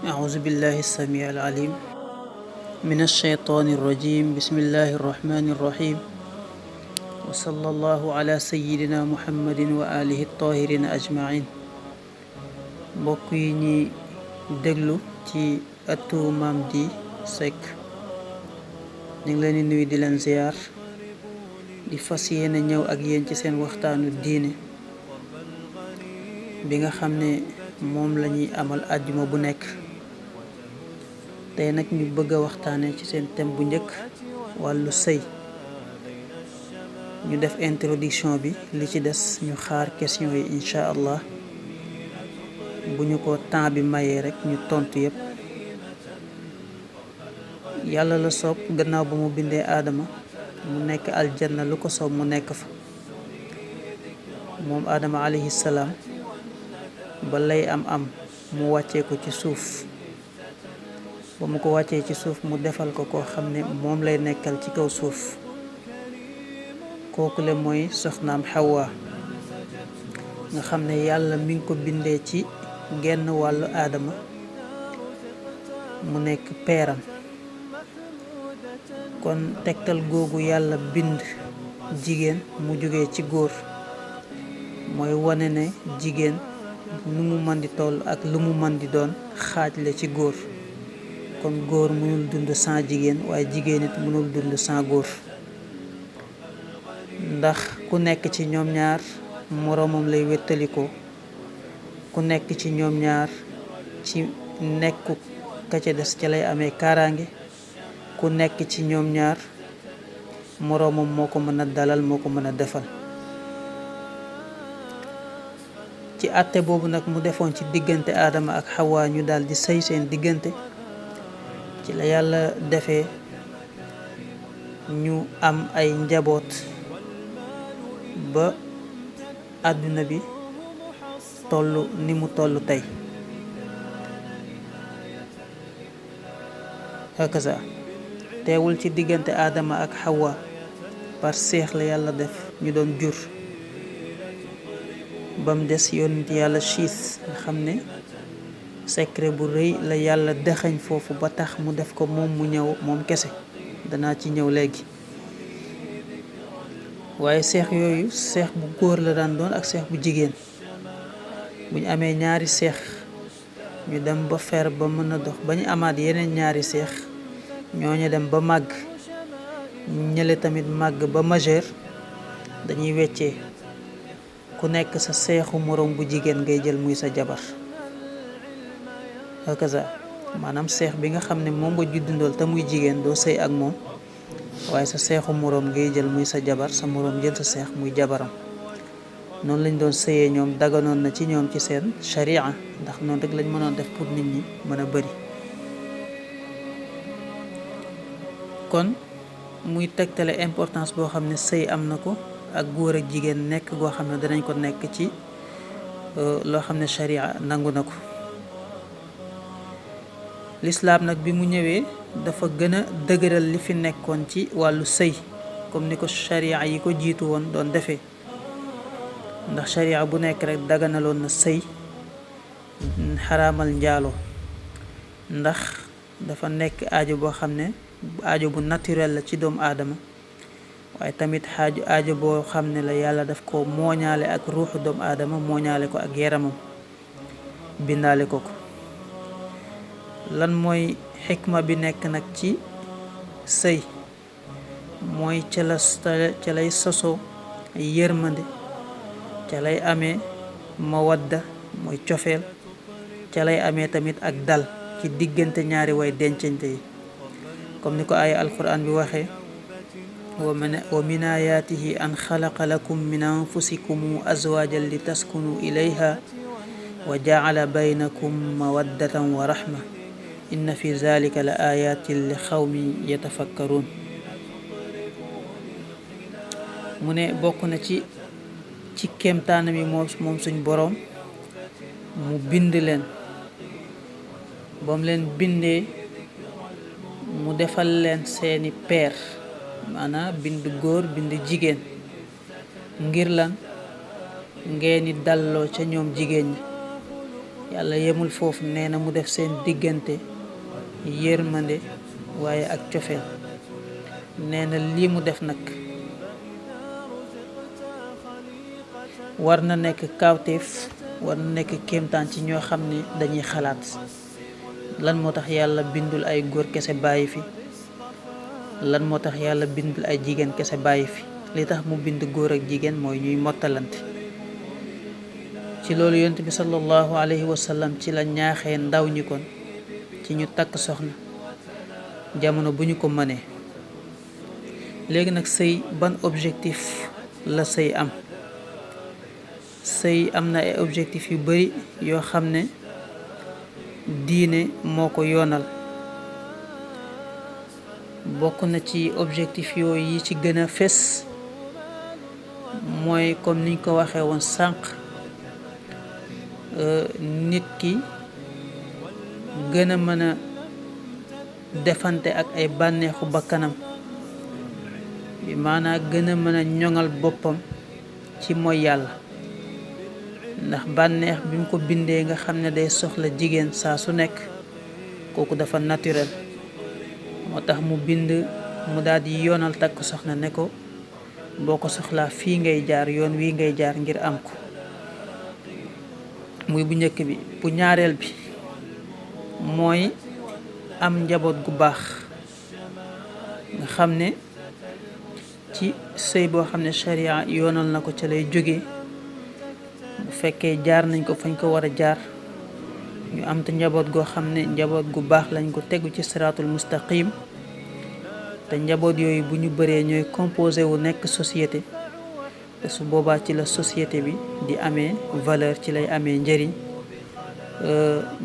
أعوذ بالله السميع العليم من الشيطان الرجيم بسم الله الرحمن الرحيم وصلى الله على سيدنا محمد وآله الطاهرين أجمعين mbokk yi ñi déglu ci ëttu Mame Dy Seck ñu ngi leen di nuyu di leen ziyaar di fas yéene ñëw ak yéen ci seen waxtaanu diine bi nga xam ne moom la ñuy amal àjjuma bu nekk. tey nag ñu bëgg a waxtaane ci seen thème bu njëkk wàllu sëy. ñu def introduction bi li ci des ñu xaar question yi incha allah bu ñu ko temps bi mayee rek ñu tontu yépp. yàlla la soob gannaaw ba mu bindee aadama mu nekk aljanna lu ko soob mu nekk fa moom aadama alayhi salaam ba lay am mu wàccee ko ci suuf. ba mu ko wàccee ci suuf mu defal ko koo xam ne moom lay nekkal ci kaw suuf kooku le mooy soxnaam Hawa nga xam ne yàlla mi ngi ko bindee ci genn wàllu aadama mu nekk peeram. kon tegtal googu yàlla bind jigéen mu jóge ci góor mooy wane ne jigéen nu mu mën di toll ak lu mu mën di doon xaaj la ci góor. kon góor mënul dund sans jigéen waaye jigéen it mënul dund sans góor ndax ku nekk ci ñoom ñaar moroomam lay wéttalikoo ku nekk ci ñoom ñaar ci nekku ka ca des ca lay amee kaaraange ku nekk ci ñoom ñaar moroomam moo ko mën a dalal moo ko mën a defal. ci àtte boobu nag mu defoon ci diggante Aadama ak Hawa ñu daal di sëy seen diggante ci la yàlla defee ñu am ay njaboot ba àdduna bi toll ni mu toll tey. hakaza teewul ci diggante Aadama ak Hawa par seex la yàlla def ñu doon jur ba mu des yonent yàlla Chiis nga xam ne secret bu rëy la yàlla dëxañ foofu ba tax mu def ko moom mu ñëw moom kese danaa ci ñëw léegi. waaye seex yooyu seex bu góor la daan doon ak seex bu jigéen bu ñu amee ñaari seex ñu dem ba fer ba mën a dox ba ñu amaat yeneen ñaari seex ñooñu dem ba màgg ñële tamit màgg ba majeur dañuy weccee ku nekk sa seexu moroom bu jigéen ngay jël muy sa jabar. hakaza maanaam seex bi nga xam ne moom nga juddundool te muy jigéen doo sëy ak moom waaye sa seexu moroom ngay jël muy sa jabar sa moroom jël sa seex muy jabaram. noonu lañ doon sëyee ñoom daganoon na ci ñoom ci seen sharia ndax noonu rek lañ mënoon def pour nit ñi mën a bari. kon muy tegtale importance boo xam ne sëy am na ko ak góor ak jigéen nekk goo xam ne danañ ko nekk ci loo xam ne sharia nangu na ko. lislaam nag bi mu ñëwee dafa gën a dëgëral li fi nekkoon ci wàllu sëy comme ni ko sharia yi ko jiitu woon doon defee ndax sharia bu nekk rek daganaloon na sëy xaraamal njaaloo ndax dafa nekk aajo boo xam ne aajo bu naturel la ci doomu aadama waaye tamit aajo boo xam ne la yàlla daf ko mooñaale ak ruuxu doomu aadama mooñaale ko ak yaramam bindaale ko ko. lan mooy xikma bi nekk nag ci sëy mooy ca lay sosoo yërmande ca lay amee mawadda mooy cofeel ca lay amee tamit ak dal ci diggante ñaari way dencante yi comme ni ko aaya alquran bi waxee wa min ayaatihi an xalaqa lakum min anfusikum azwaajan li taskunu ilayha wa jaala baynakum mawaddatan wa rahma inna fi zalika la ayatin li xawmi yatafakkaruun. mu ne bokk na ci kéemtaanam yi moom suñ boroom mu bind leen ba mu leen bindee mu defal leen seeni peer maanaam bind góor bind jigéen ngir lan ngeeni dalloo ca ñoom jigéen ñi yàlla yemul foofu nee na mu def seen diggante yërmande waaye ak cofeel nee na lii mu def nag war na nekk kawteef war na nekk kéemtaan ci ñoo xam ne dañuy xalaat lan moo tax yàlla bindul ay góor kese bàyyi fi lan moo tax yàlla bindul ay jigéen kese bàyyi fi li tax mu bind góor ak jigéen mooy ñuy mottalante ci loolu yonent bi sallallahu alayhi wa sallam ci la ñaaxee ndaw ñi kon ci ñu takk soxna jamono bu ñu ko mënee léegi nag sëy ban objectif la sëy am sëy am na ay objectif yu bari yoo xam ne diine moo ko yoonal bokk na ci objectif yooyu yi ci gën a fés mooy comme niñ ko waxee woon sànq nit ki gën a mën a defante ak ay bànneexu bakkanam bi maanaam gën a mën a ñoŋal boppam ci mooy yàlla ndax bànneex bi mu ko bindee nga xam ne day soxla jigéen saa su nekk kooku dafa naturel moo tax mu bind mu daal di yoonal takk soxna ne ko boo ko soxlaa fii ngay jaar yoon wii ngay jaar ngir am ko muy bu njëkk bi bu ñaareel bi mooy am njaboot gu baax nga xam ne ci sëy boo xam ne sharia yoonal na ko ca lay jóge bu fekkee jaar nañ ko fañ ko war a jaar ñu am te njaboot goo xam ne njaboot gu baax lañ ko tegu ci siraatul mustaqim te njaboot yooyu bu ñu bëree ñooy composé wu nekk société te su boobaa ci la société bi di amee valeur ci lay amee njëriñ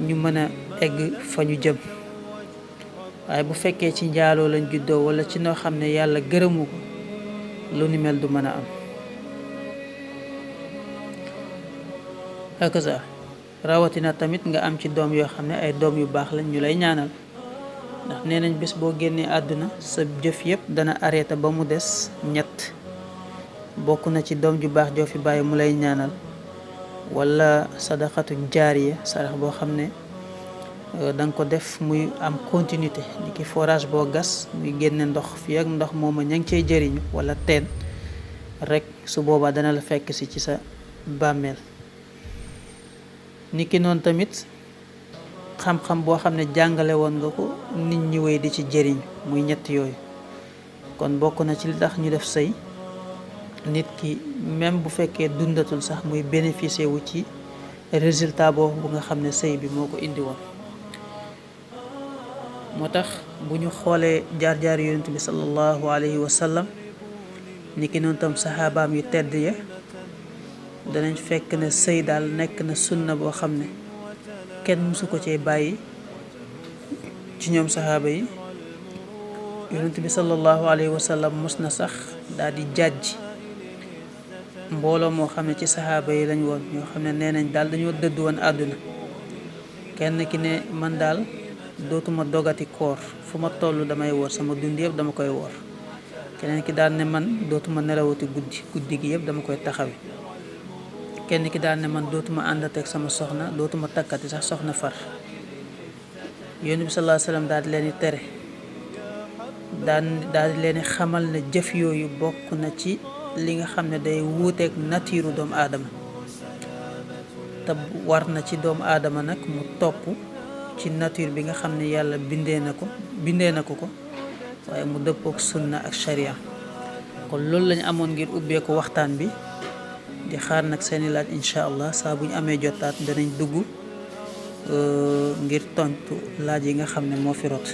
ñu mën a egg fa ñu jëm waaye bu fekkee ci njaaloo lañ juddoo wala ci noo xam ne yàlla gërëmu ko lu ni mel du mën a am hakaza rawatina tamit nga am ci doom yoo xam ne ay doom yu baax lañ ñu lay ñaanal ndax nee nañ bés boo génnee àdduna sa jëf yëpp dana arrêté ba mu des ñett bokk na ci doom ju baax joo fi bàyyi mu lay ñaanal wala sadaqatu jaariya sarax boo xam ne da nga ko def muy am continuité ni ki forage boo gas muy génne ndox fii ak ndox mooma ña ngi cey jëriñu wala teen rek su boobaa dana la fekk si ci sa bàmmeel niki noonu tamit xam-xam boo xam ne jàngale woon nga ko nit ñi wéy di ci jëriñ muy ñett yooyu kon bokk na ci li tax ñu def sëy nit ki même bu fekkee dundatul sax muy bénéficier wu ci résultat boobu bu nga xam ne sëy bi moo ko indi woon moo tax bu ñu xoolee jaar-jaar yonent bi sallallahu alayhi wa sallam niki noonu tam saxaabaam yu tedd ya danañ fekk ne sëy daal nekk na sunna boo xam ne kenn mësu ko cee bàyyi ci ñoom saxaaba yi yonent bi sallallahu alayhi wa sallam mos na sax daal di jàjj mbooloo moo xam ne ci saxaaba yi lañ woon ñoo xam ne nee nañ daal dañoo dëdd woon àdduna kenn ki ne man daal dootuma dogati koor fu ma toll damay woor sama dund yëpp dama koy woor keneen ki daal ne man dootuma nelawati guddi gi yëpp dama koy taxawi kenn ki daal ne man dootuma àndateeg sama soxna dootuma takkati sax soxna far yonent bi sallallahu alayhi wasallam daal di leen di tere daal di leen di xamal ne jëf yooyu bokk na ci li nga xam ne day wuuteeg nature doomu aadama te war na ci doomu aadama nag mu topp ci nature bi nga xam ne yàlla bindee na ko ko waaye mu dëppook sunna ak sharia kon loolu lañu amoon ngir ubbeeku waxtaan bi di xaar nag seeni laaj incha allah saa bu ñu amee jotaat danañ dugg ngir tontu laaj yi nga xam ne moo fi rot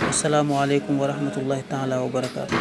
assalaamu aleykum wa rahmatullahi taala wa barakaatu